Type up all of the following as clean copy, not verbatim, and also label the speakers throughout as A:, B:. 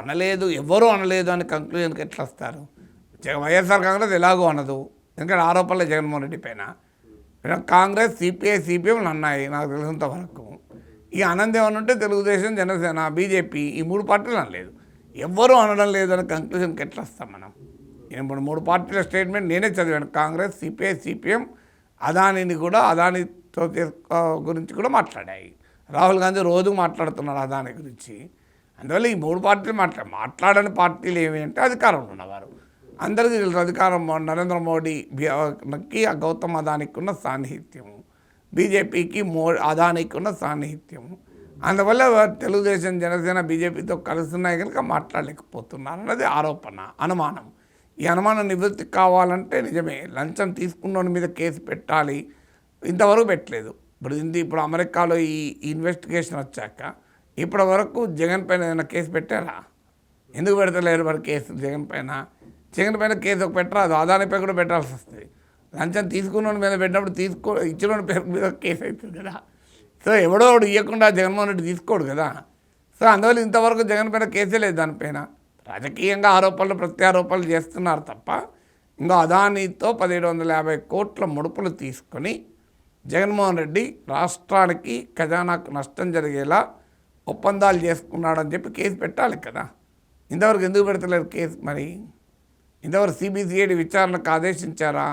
A: అనలేదు, ఎవరూ అనలేదు అని కంక్లూజన్కి ఎట్లా వస్తారు? వైఎస్ఆర్ కాంగ్రెస్ ఎలాగో అనదు, ఎందుకంటే ఆరోపణలే జగన్మోహన్ రెడ్డి పైన. కాంగ్రెస్, సిపిఐ, సిపిఎంలు అన్నాయి నాకు తెలిసినంత వరకు. ఈ ఆనందం ఏమన్నా ఉంటే తెలుగుదేశం, జనసేన, బీజేపీ ఈ 3 పార్టీలు అనలేదు. ఎవ్వరూ అనడం లేదని కంక్లూజన్కి ఎట్లా వస్తాం మనం? ఇప్పుడు 3 పార్టీల స్టేట్మెంట్ నేనే చదివాను. కాంగ్రెస్, సిపిఐ, సిపిఎం అదానిని కూడా అదానితో గురించి కూడా మాట్లాడాయి. రాహుల్ గాంధీ రోజు మాట్లాడుతున్నారు అదాని గురించి. అందువల్ల ఈ 3 పార్టీలు మాట్లాడని పార్టీలు ఏమి అంటే అధికారంలో ఉన్నవారు. అందరికీ తెలుసు అధికారం నరేంద్ర మోడీకి గౌతమ్ అదానికి ఉన్న సాన్నిహిత్యము, బీజేపీకి అదానికి ఉన్న సాన్నిహిత్యము. అందువల్ల తెలుగుదేశం, జనసేన, బీజేపీతో కలుస్తున్నాయి కనుక మాట్లాడలేకపోతున్నారు అన్నది ఆరోపణ, అనుమానం. ఈ అనుమానం నివృత్తి కావాలంటే నిజమే లంచం తీసుకున్న మీద కేసు పెట్టాలి. ఇంతవరకు పెట్టలేదు. ఇప్పుడు అమెరికాలో ఈ ఇన్వెస్టిగేషన్ వచ్చాక ఇప్పటి వరకు జగన్ పైన ఏదైనా కేసు పెట్టారా? ఎందుకు పెడతలేరు మరి కేసు? జగన్ పైన కేసు పెట్టరాదు, అదానిపై కూడా పెట్టాల్సి వస్తుంది. లంచం తీసుకున్న మీద పెట్టినప్పుడు ఇచ్చిన పేరు మీద కేసు అవుతుంది కదా. సో ఎవడో ఒకడు ఇవ్వకుండా జగన్మోహన్ రెడ్డి తీసుకోడు కదా. సో అందువల్ల ఇంతవరకు జగన్ పైన కేసే లేదు. దానిపైన రాజకీయంగా ఆరోపణలు, ప్రత్యారోపణలు చేస్తున్నారు తప్ప ఇంకా అదానితో 1750 కోట్ల ముడుపులు తీసుకొని జగన్మోహన్ రెడ్డి రాష్ట్రానికి, ఖజానాకు నష్టం జరిగేలా ఒప్పందాలు చేసుకున్నాడని చెప్పి కేసు పెట్టాలి కదా. ఇంతవరకు ఎందుకు పెడతలేరు కేసు? మరి ఇంతవరకు సిబిసిఐడి విచారణకు ఆదేశించారా?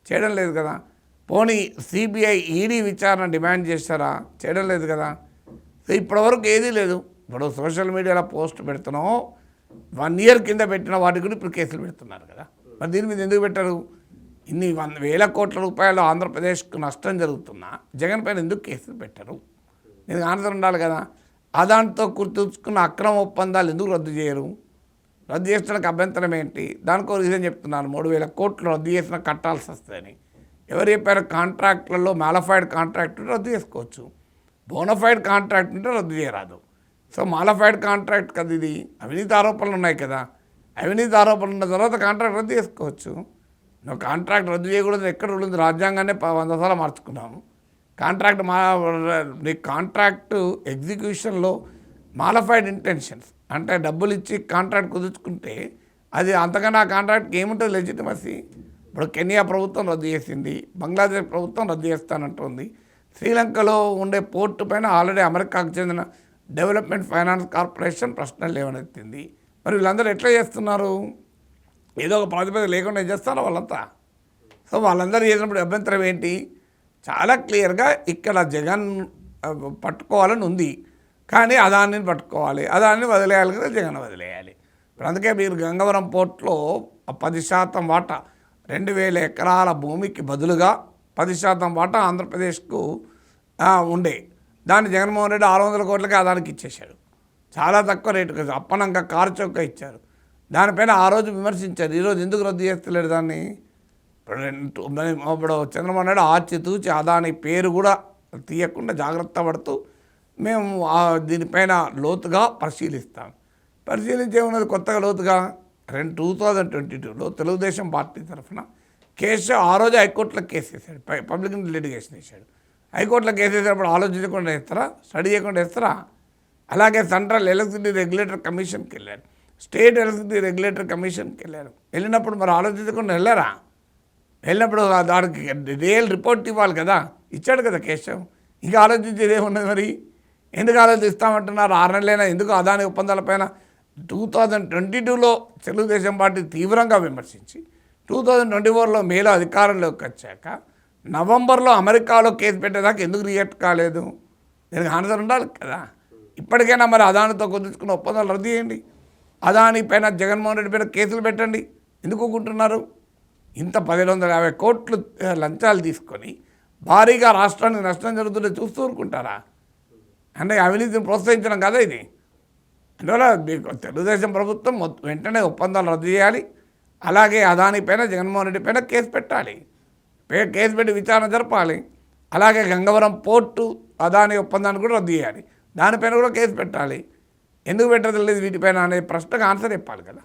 A: చేయడం లేదు కదా. పోనీ సిబిఐ, ఈడీ విచారణ డిమాండ్ చేశారా? చేయడం లేదు కదా. సో ఇప్పటివరకు ఏదీ లేదు. ఇప్పుడు సోషల్ మీడియాలో పోస్ట్ పెడుతున్నాం, 1 ఇయర్ కింద పెట్టిన వాటి కూడా ఇప్పుడు కేసులు పెడుతున్నారు కదా. మరి దీని మీద ఎందుకు పెట్టరు? ఇన్ని 1,000 కోట్ల రూపాయలు ఆంధ్రప్రదేశ్కు నష్టం జరుగుతున్నా జగన్ పైన ఎందుకు కేసులు పెట్టరు? దీనికి ఆన్సర్ ఉండాలి కదా. అదానితో గుర్తుంచుకున్న అక్రమ ఒప్పందాలు ఎందుకు రద్దు చేయరు? రద్దు చేసడానికి అభ్యంతరం ఏంటి? దానికో రీజన్ చెప్తున్నాను. 3,000 కోట్లు రద్దు చేసిన కట్టాల్సి వస్తుందని. ఎవరు చెప్పారు? కాంట్రాక్ట్లలో మాలిఫైడ్ కాంట్రాక్ట్ రద్దు చేసుకోవచ్చు, బోనఫైడ్ కాంట్రాక్ట్ ఉంటే రద్దు చేయరాదు. సో మాలిఫైడ్ కాంట్రాక్ట్ కదా ఇది. అవినీతి ఆరోపణలు ఉన్నాయి కదా. అవినీతి ఆరోపణలు ఉన్న తర్వాత కాంట్రాక్ట్ రద్దు చేసుకోవచ్చు. నువ్వు కాంట్రాక్ట్ రద్దు చేయకూడదు ఎక్కడ ఉంది? రాజ్యాంగాన్ని 100 సార్లు మార్చుకున్నాము. కాంట్రాక్ట్ ఎగ్జిక్యూషన్లో మాలిఫైడ్ ఇంటెన్షన్స్ అంటే డబ్బులు ఇచ్చి కాంట్రాక్ట్ కుదుర్చుకుంటే అది అంతకన్నా ఆ కాంట్రాక్ట్కి ఏముంటుంది లెజిటిమసీ? ఇప్పుడు కెన్యా ప్రభుత్వం రద్దు చేసింది, బంగ్లాదేశ్ ప్రభుత్వం రద్దు చేస్తానంటుంది. శ్రీలంకలో ఉండే పోర్టు పైన ఆల్రెడీ అమెరికాకు చెందిన డెవలప్మెంట్ ఫైనాన్స్ కార్పొరేషన్ ప్రశ్నలు లేవనెత్తింది. మరి వీళ్ళందరూ ఎట్లా చేస్తున్నారు? ఏదో ఒక ప్రాతిపదిక లేకుండా చేస్తారో వాళ్ళంతా. సో వాళ్ళందరూ చేసినప్పుడు అభ్యంతరం ఏంటి? చాలా క్లియర్గా ఇక్కడ జగన్ పట్టుకోవాలని ఉంది, కానీ అదాన్ని పట్టుకోవాలి, అదాన్ని వదిలేయాలి కదా, జగన్ వదిలేయాలి. ఇప్పుడు అందుకే మీరు గంగవరం పోర్ట్లో 10% వాటా 2,000 ఎకరాల భూమికి బదులుగా 10% వాటా ఆంధ్రప్రదేశ్కు ఉండే దాన్ని జగన్మోహన్ రెడ్డి 600 కోట్లకి అదానికి ఇచ్చేశాడు. చాలా తక్కువ రేటు కదా, అప్పనంగా కారు చౌక ఇచ్చారు. దానిపైన ఆ రోజు విమర్శించారు. ఈరోజు ఎందుకు రద్దు చేస్తలేడు దాన్ని? ఇప్పుడు చంద్రబాబు నాయుడు ఆచితూచి అదాని పేరు కూడా తీయకుండా జాగ్రత్త పడుతూ మేము దీనిపైన లోతుగా పరిశీలిస్తాం. పరిశీలించే ఉన్నది కొత్తగా లోతుగా 2022లో తెలుగుదేశం పార్టీ తరఫున కేసు ఆ రోజు హైకోర్టులో కేసు వేశాడు, పబ్లిక్ లిటిగేషన్ వేశాడు. హైకోర్టులో కేసు వేసేటప్పుడు ఆలోచించకుండా వేస్తారా? స్టడీ చేయకుండా వేస్తారా? అలాగే సెంట్రల్ ఎలక్ట్రిసిటీ రెగ్యులేటర్ కమిషన్కి వెళ్ళారు, స్టేట్ ఎలక్ట్రిసిటీ రెగ్యులేటర్ కమిషన్కి వెళ్ళారు. వెళ్ళినప్పుడు మరి ఆలోచించకుండా వెళ్ళారా? వెళ్ళినప్పుడు దానికి రియల్ రిపోర్ట్ ఇవ్వాలి కదా. ఇచ్చాడు కదా కేశవ్. ఇంకా ఆలోచించేది ఏమున్నది? మరి ఎందుకు ఆలోచిస్తామంటున్నారు? 6 నెలలైనా ఎందుకు అదాని ఒప్పందాలపైన 2022లో తెలుగుదేశం పార్టీ తీవ్రంగా విమర్శించి 2024లో మేలో అధికారంలోకి వచ్చాక నవంబర్లో అమెరికాలో కేసు పెట్టేదాకా ఎందుకు రియాక్ట్ కాలేదు? దీనికి ఆన్సర్ ఉండాలి కదా. ఇప్పటికైనా మరి అదానితో కుదుర్చుకున్న ఒప్పందాలు రద్దు చేయండి. అదాని పైన జగన్మోహన్ రెడ్డి పైన కేసులు పెట్టండి. ఎందుకు కుంటున్నారు? ఇంత 1,150 కోట్లు లంచాలు తీసుకొని భారీగా రాష్ట్రానికి నష్టం జరుగుతుంటే చూస్తూ ఊరుకుంటారా? అంటే అవినీతిని ప్రోత్సహించడం కదా ఇది. అందువల్ల తెలుగుదేశం ప్రభుత్వం వెంటనే ఒప్పందాలు రద్దు చేయాలి. అలాగే అదాని పైన జగన్మోహన్ రెడ్డి పైన కేసు పెట్టాలి, కేసు పెట్టి విచారణ జరపాలి. అలాగే గంగవరం పోర్టు అదాని ఒప్పందాన్ని కూడా రద్దు చేయాలి, దానిపైన కూడా కేసు పెట్టాలి. ఎందుకు పెట్టలేదు వీటిపైన అనే ప్రశ్నకు ఆన్సర్ చెప్పాలి కదా.